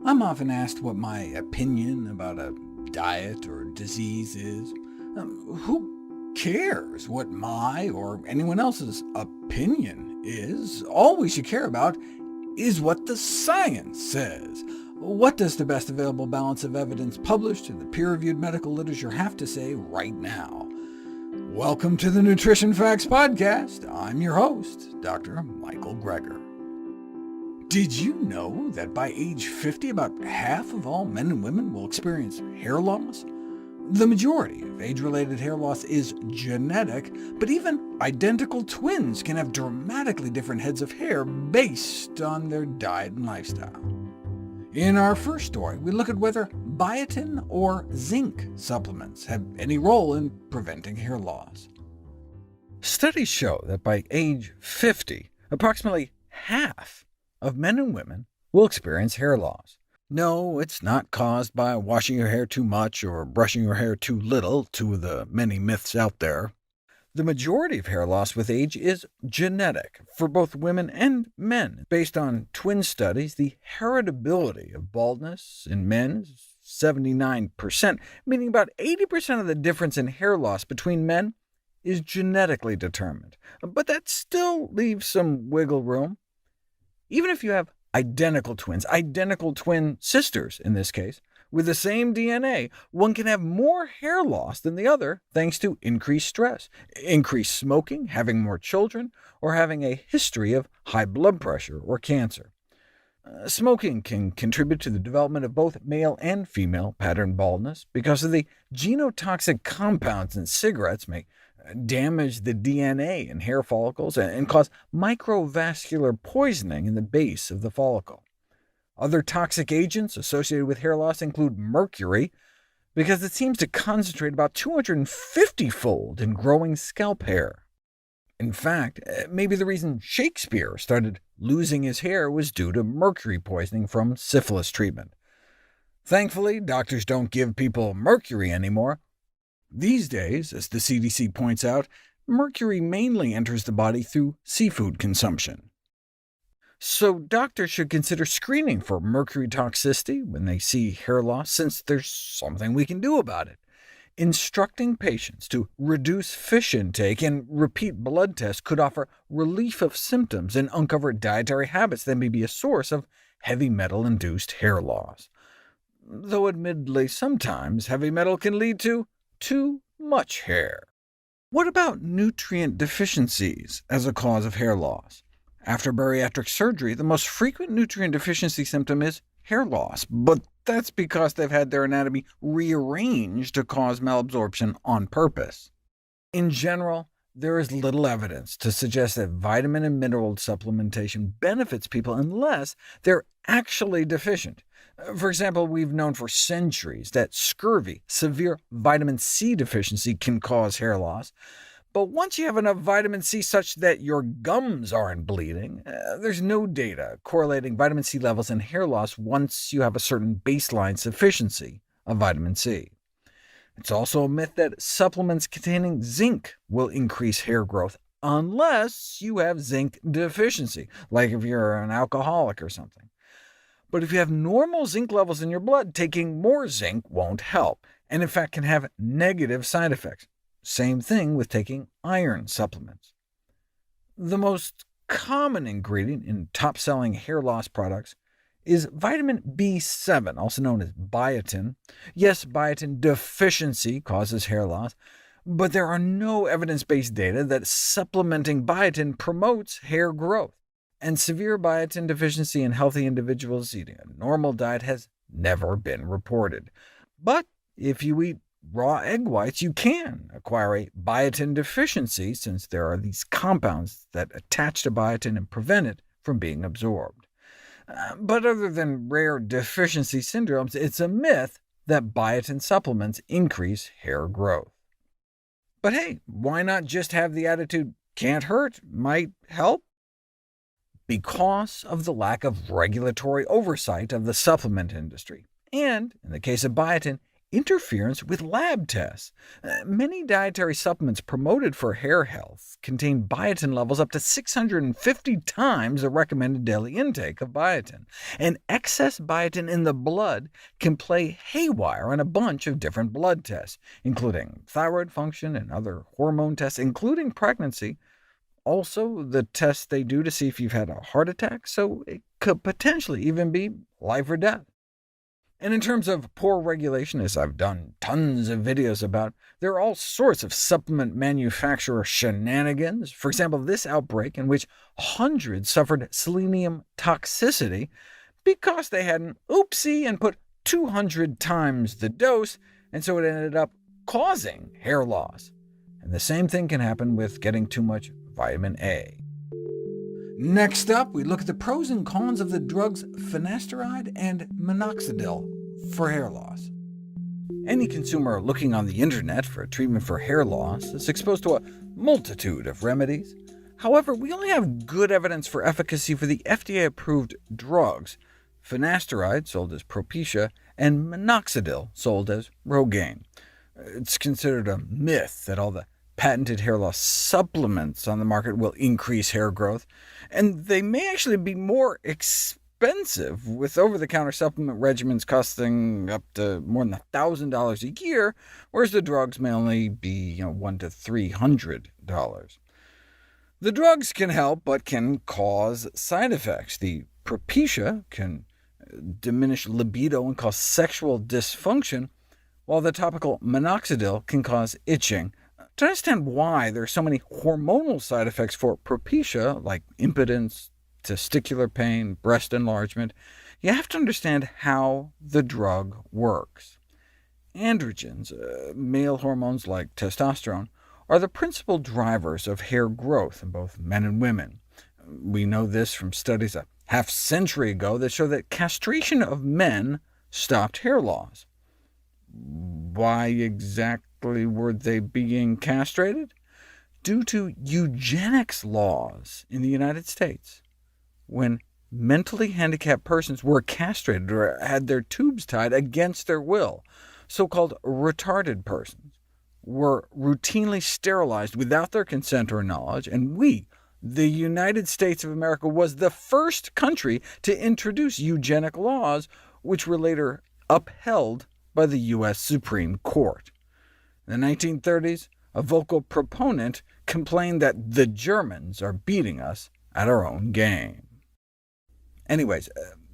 I'm often asked what my opinion about a diet or disease is. Who cares what my or anyone else's opinion is? All we should care about is what the science says. What does the best available balance of evidence published in the peer-reviewed medical literature have to say right now? Welcome to the Nutrition Facts Podcast. I'm your host, Dr. Michael Greger. Did you know that by age 50, about half of all men and women will experience hair loss? The majority of age-related hair loss is genetic, but even identical twins can have dramatically different heads of hair based on their diet and lifestyle. In our first story, we look at whether biotin or zinc supplements have any role in preventing hair loss. Studies show that by age 50, approximately half of men and women will experience hair loss. No, it's not caused by washing your hair too much or brushing your hair too little, two of the many myths out there. The majority of hair loss with age is genetic, for both women and men. Based on twin studies, the heritability of baldness in men is 79%, meaning about 80% of the difference in hair loss between men is genetically determined. But that still leaves some wiggle room. Even if you have identical twin sisters in this case, with the same DNA, one can have more hair loss than the other thanks to increased stress, increased smoking, having more children, or having a history of high blood pressure or cancer. Smoking can contribute to the development of both male and female pattern baldness because of the genotoxic compounds in cigarettes may damage the DNA in hair follicles and cause microvascular poisoning in the base of the follicle. Other toxic agents associated with hair loss include mercury, because it seems to concentrate about 250-fold in growing scalp hair. In fact, maybe the reason Shakespeare started losing his hair was due to mercury poisoning from syphilis treatment. Thankfully, doctors don't give people mercury anymore. These days, as the CDC points out, mercury mainly enters the body through seafood consumption. So doctors should consider screening for mercury toxicity when they see hair loss, since there's something we can do about it. Instructing patients to reduce fish intake and repeat blood tests could offer relief of symptoms and uncover dietary habits that may be a source of heavy metal-induced hair loss. Though admittedly, sometimes heavy metal can lead to too much hair. What about nutrient deficiencies as a cause of hair loss? After bariatric surgery, the most frequent nutrient deficiency symptom is hair loss, but that's because they've had their anatomy rearranged to cause malabsorption on purpose. In general, there is little evidence to suggest that vitamin and mineral supplementation benefits people unless they're actually deficient. For example, we've known for centuries that scurvy, severe vitamin C deficiency, can cause hair loss. But once you have enough vitamin C such that your gums aren't bleeding, there's no data correlating vitamin C levels and hair loss once you have a certain baseline sufficiency of vitamin C. It's also a myth that supplements containing zinc will increase hair growth, unless you have zinc deficiency, like if you're an alcoholic or something. But if you have normal zinc levels in your blood, taking more zinc won't help, and in fact can have negative side effects. Same thing with taking iron supplements. The most common ingredient in top-selling hair loss products is vitamin B7, also known as biotin. Yes, biotin deficiency causes hair loss, but there are no evidence-based data that supplementing biotin promotes hair growth, and severe biotin deficiency in healthy individuals eating a normal diet has never been reported. But if you eat raw egg whites, you can acquire a biotin deficiency, since there are these compounds that attach to biotin and prevent it from being absorbed. But other than rare deficiency syndromes, it's a myth that biotin supplements increase hair growth. But hey, why not just have the attitude, can't hurt, might help? Because of the lack of regulatory oversight of the supplement industry, and, in the case of biotin, interference with lab tests. Many dietary supplements promoted for hair health contain biotin levels up to 650 times the recommended daily intake of biotin, and excess biotin in the blood can play haywire on a bunch of different blood tests, including thyroid function and other hormone tests, including pregnancy, also the tests they do to see if you've had a heart attack, so it could potentially even be life or death. And in terms of poor regulation, as I've done tons of videos about, there are all sorts of supplement manufacturer shenanigans. For example, this outbreak in which hundreds suffered selenium toxicity because they had an oopsie and put 200 times the dose, and so it ended up causing hair loss. And the same thing can happen with getting too much vitamin A. Next up, we look at the pros and cons of the drugs finasteride and minoxidil for hair loss. Any consumer looking on the internet for a treatment for hair loss is exposed to a multitude of remedies. However, we only have good evidence for efficacy for the FDA-approved drugs, finasteride, sold as Propecia, and minoxidil, sold as Rogaine. It's considered a myth that all the patented hair loss supplements on the market will increase hair growth, and they may actually be more expensive, with over-the-counter supplement regimens costing up to more than $1,000 a year, whereas the drugs may only be $100 to $300. The drugs can help, but can cause side effects. The Propecia can diminish libido and cause sexual dysfunction, while the topical minoxidil can cause itching. To understand why there are so many hormonal side effects for Propecia, like impotence, testicular pain, breast enlargement, you have to understand how the drug works. Androgens, male hormones like testosterone, are the principal drivers of hair growth in both men and women. We know this from studies a half-century ago that show that castration of men stopped hair loss. Why exactly were they being castrated? Due to eugenics laws in the United States. When mentally handicapped persons were castrated or had their tubes tied against their will, so-called retarded persons were routinely sterilized without their consent or knowledge, and we, the United States of America, was the first country to introduce eugenic laws, which were later upheld by the U.S. Supreme Court. In the 1930s, a vocal proponent complained that the Germans are beating us at our own game. Anyways,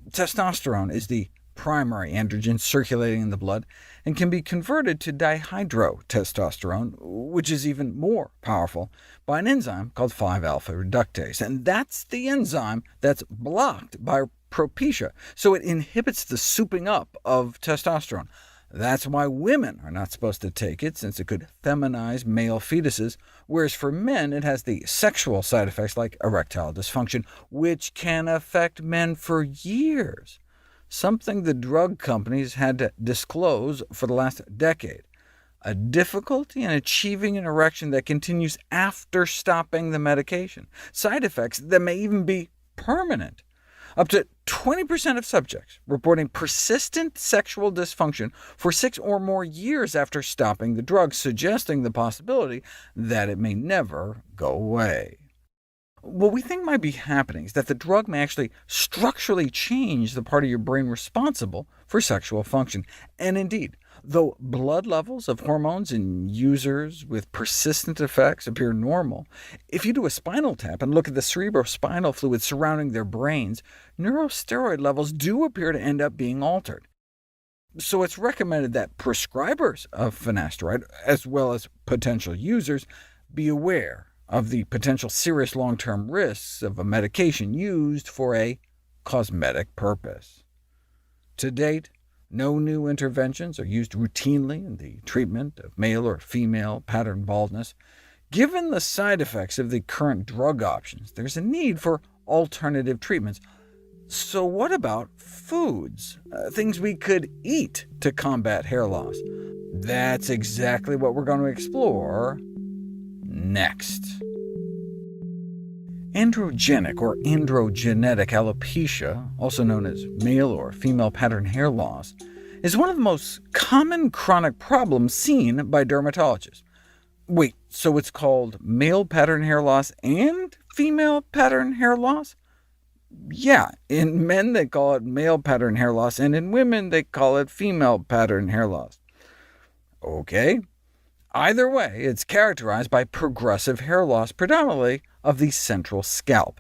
testosterone is the primary androgen circulating in the blood, and can be converted to dihydrotestosterone, which is even more powerful, by an enzyme called 5-alpha reductase, and that's the enzyme that's blocked by Propecia, so it inhibits the souping up of testosterone. That's why women are not supposed to take it, since it could feminize male fetuses, whereas for men it has the sexual side effects like erectile dysfunction, which can affect men for years, something the drug companies had to disclose for the last decade. A difficulty in achieving an erection that continues after stopping the medication, side effects that may even be permanent. Up to 20% of subjects reporting persistent sexual dysfunction for 6 or more years after stopping the drug, suggesting the possibility that it may never go away. What we think might be happening is that the drug may actually structurally change the part of your brain responsible for sexual function. And indeed, though blood levels of hormones in users with persistent effects appear normal, if you do a spinal tap and look at the cerebrospinal fluid surrounding their brains, neurosteroid levels do appear to end up being altered. So it's recommended that prescribers of finasteride, as well as potential users, be aware of the potential serious long-term risks of a medication used for a cosmetic purpose. To date, no new interventions are used routinely in the treatment of male or female pattern baldness. Given the side effects of the current drug options, there's a need for alternative treatments. So what about foods? Things we could eat to combat hair loss? That's exactly what we're going to explore next. Androgenic or androgenetic alopecia, also known as male or female pattern hair loss, is one of the most common chronic problems seen by dermatologists. Wait, so it's called male pattern hair loss and female pattern hair loss? Yeah, in men they call it male pattern hair loss, and in women they call it female pattern hair loss. OK. Either way, it's characterized by progressive hair loss, predominantly of the central scalp.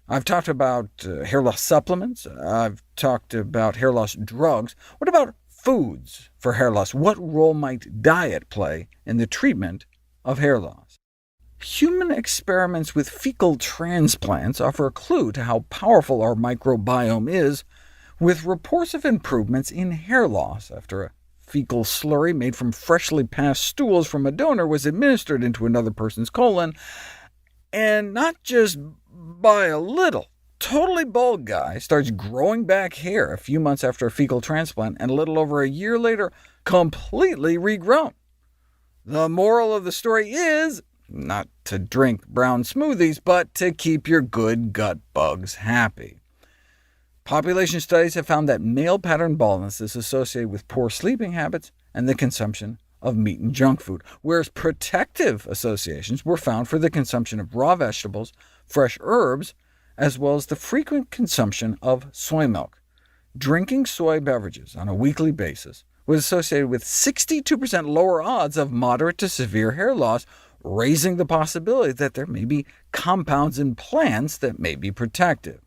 I've talked about hair loss supplements. I've talked about hair loss drugs. What about foods for hair loss? What role might diet play in the treatment of hair loss? Human experiments with fecal transplants offer a clue to how powerful our microbiome is, with reports of improvements in hair loss after a fecal slurry made from freshly passed stools from a donor was administered into another person's colon, and not just by a little. Totally bald guy starts growing back hair a few months after a fecal transplant, and a little over a year later, completely regrown. The moral of the story is not to drink brown smoothies, but to keep your good gut bugs happy. Population studies have found that male pattern baldness is associated with poor sleeping habits and the consumption of meat and junk food, whereas protective associations were found for the consumption of raw vegetables, fresh herbs, as well as the frequent consumption of soy milk. Drinking soy beverages on a weekly basis was associated with 62% lower odds of moderate to severe hair loss, raising the possibility that there may be compounds in plants that may be protective.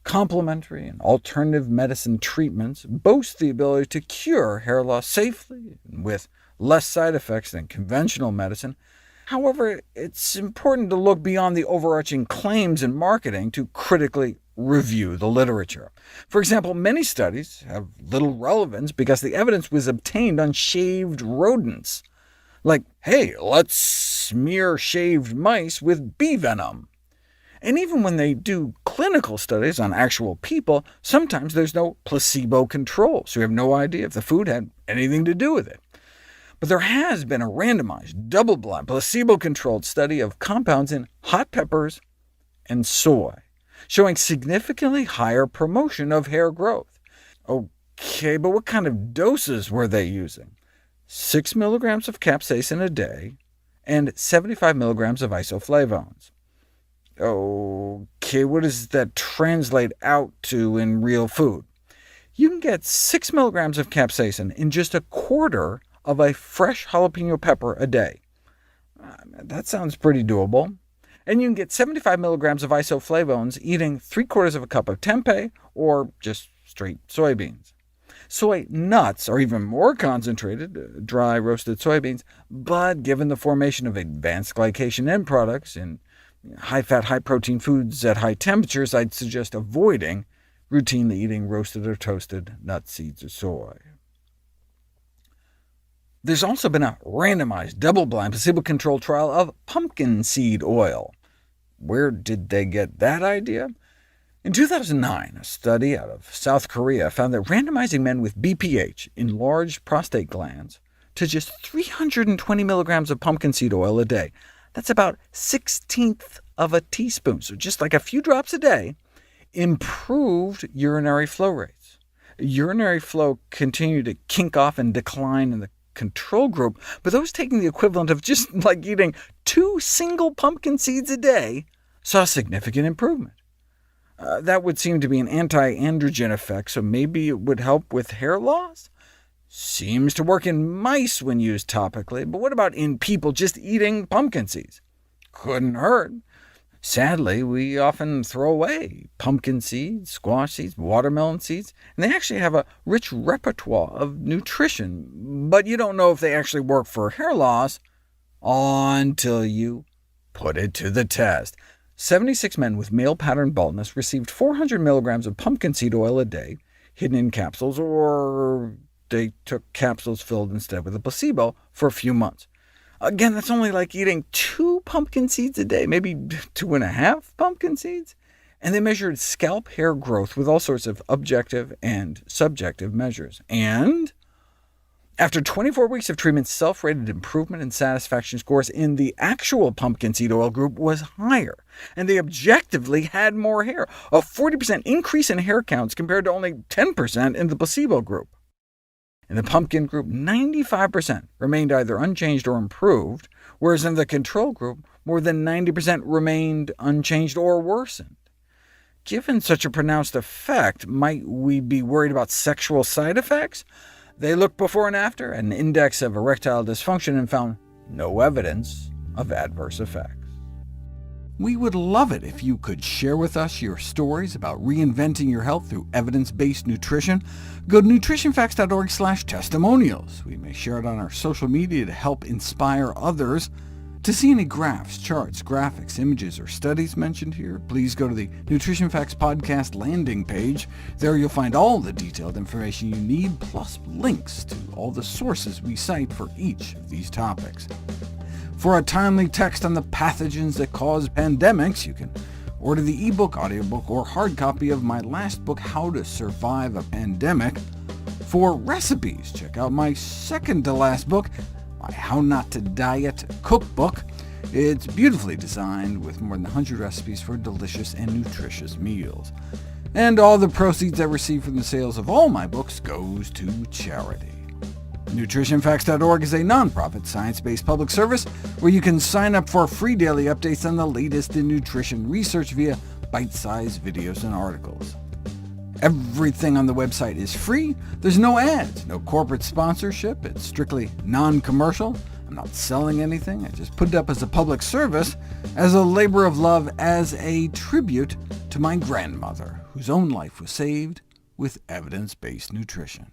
Complementary and alternative medicine treatments boast the ability to cure hair loss safely and with less side effects than conventional medicine. However, it's important to look beyond the overarching claims in marketing to critically review the literature. For example, many studies have little relevance because the evidence was obtained on shaved rodents. Like, hey, let's smear shaved mice with bee venom. And even when they do clinical studies on actual people, sometimes there's no placebo control, so you have no idea if the food had anything to do with it. But there has been a randomized, double-blind, placebo-controlled study of compounds in hot peppers and soy, showing significantly higher promotion of hair growth. OK, but what kind of doses were they using? 6 milligrams of capsaicin a day, and 75 milligrams of isoflavones. OK, what does that translate out to in real food? You can get 6 milligrams of capsaicin in just a quarter of a fresh jalapeno pepper a day. That sounds pretty doable. And you can get 75 milligrams of isoflavones eating 3/4 of a cup of tempeh, or just straight soybeans. Soy nuts are even more concentrated, dry roasted soybeans, but given the formation of advanced glycation end products in high-fat, high-protein foods at high temperatures, I'd suggest avoiding routinely eating roasted or toasted nuts, seeds, or soy. There's also been a randomized, double-blind, placebo-controlled trial of pumpkin seed oil. Where did they get that idea? In 2009, a study out of South Korea found that randomizing men with BPH, enlarged prostate glands, to just 320 milligrams of pumpkin seed oil a day, that's about 1/16 of a teaspoon, so just like a few drops a day, improved urinary flow rates. Urinary flow continued to kink off and decline in the control group, but those taking the equivalent of just like eating 2 single pumpkin seeds a day saw significant improvement. That would seem to be an anti-androgen effect, so maybe it would help with hair loss? Seems to work in mice when used topically, but what about in people just eating pumpkin seeds? Couldn't hurt. Sadly, we often throw away pumpkin seeds, squash seeds, watermelon seeds, and they actually have a rich repertoire of nutrition, but you don't know if they actually work for hair loss until you put it to the test. 76 men with male pattern baldness received 400 milligrams of pumpkin seed oil a day, hidden in capsules, or they took capsules filled instead with a placebo for a few months. Again, that's only like eating 2 pumpkin seeds a day, maybe 2.5 pumpkin seeds. And they measured scalp hair growth with all sorts of objective and subjective measures. And After 24 weeks of treatment, self-rated improvement in satisfaction scores in the actual pumpkin seed oil group was higher, and they objectively had more hair, a 40% increase in hair counts compared to only 10% in the placebo group. In the pumpkin group, 95% remained either unchanged or improved, whereas in the control group, more than 90% remained unchanged or worsened. Given such a pronounced effect, might we be worried about sexual side effects? They looked before and after at an index of erectile dysfunction and found no evidence of adverse effects. We would love it if you could share with us your stories about reinventing your health through evidence-based nutrition. Go to nutritionfacts.org/testimonials. We may share it on our social media to help inspire others. To see any graphs, charts, graphics, images, or studies mentioned here, please go to the Nutrition Facts Podcast landing page. There you'll find all the detailed information you need, plus links to all the sources we cite for each of these topics. For a timely text on the pathogens that cause pandemics, you can order the ebook, audiobook, or hard copy of my last book, How to Survive a Pandemic. For recipes, check out my second-to-last book, my How Not to Diet cookbook. It's beautifully designed with more than 100 recipes for delicious and nutritious meals. And all the proceeds I receive from the sales of all my books goes to charity. NutritionFacts.org is a nonprofit, science-based public service where you can sign up for free daily updates on the latest in nutrition research via bite-sized videos and articles. Everything on the website is free. There's no ads, no corporate sponsorship. It's strictly non-commercial. I'm not selling anything. I just put it up as a public service, as a labor of love, as a tribute to my grandmother, whose own life was saved with evidence-based nutrition.